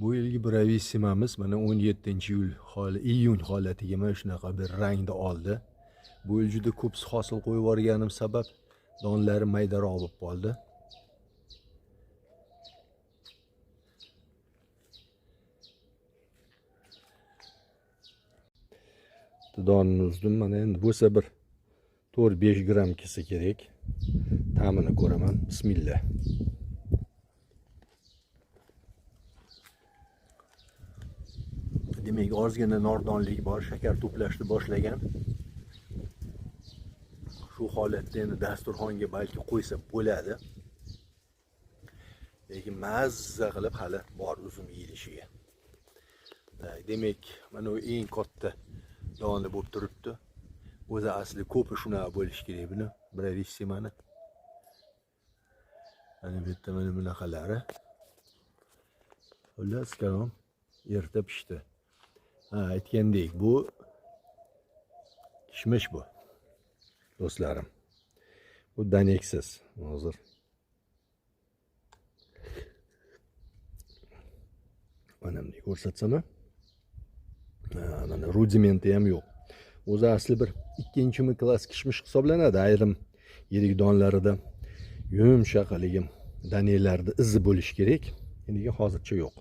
Bu yilgi bravissimamiz mana 17-iyun holatiga mana shunaqa bir rangda oldi. Bu yil juda ko'p hosil qo'yib yuborganim sabab donlari maydaroq bo'lib qoldi. Donni uzdim, mana endi bo'lsa bir 4-5 gram kelsa kerak. Ta'mini ko'raman. Bismillah. Demak, ozgina nordonlik bor, shakar to'plashni boshlagan. Shu holatda endi dasturxonga balki qo'ysa bo'ladi. Lekin mazza qilib hali bor uzum yeyilishiga. Demak, mana u eng katta doni bo'lib turibdi. O'zi asli ko'pi shunaqa bo'lishi kerak buni, bravissimani. Mana bu yerda mana bunaqalari. Xullas kalom erta pishdi. Aytgandek, bu kishmish bu. Do'stlarim. Bu daneksiz hozir. Mana bunday ko'rsatsam, mana rudimenti ham yo'q. O'zi asli bir 2-mi klass kishmish hisoblanadi. Ayrim yirik donlarida yumshoq haligim danelarda izi bo'lish kerak. Endi hozircha yo'q.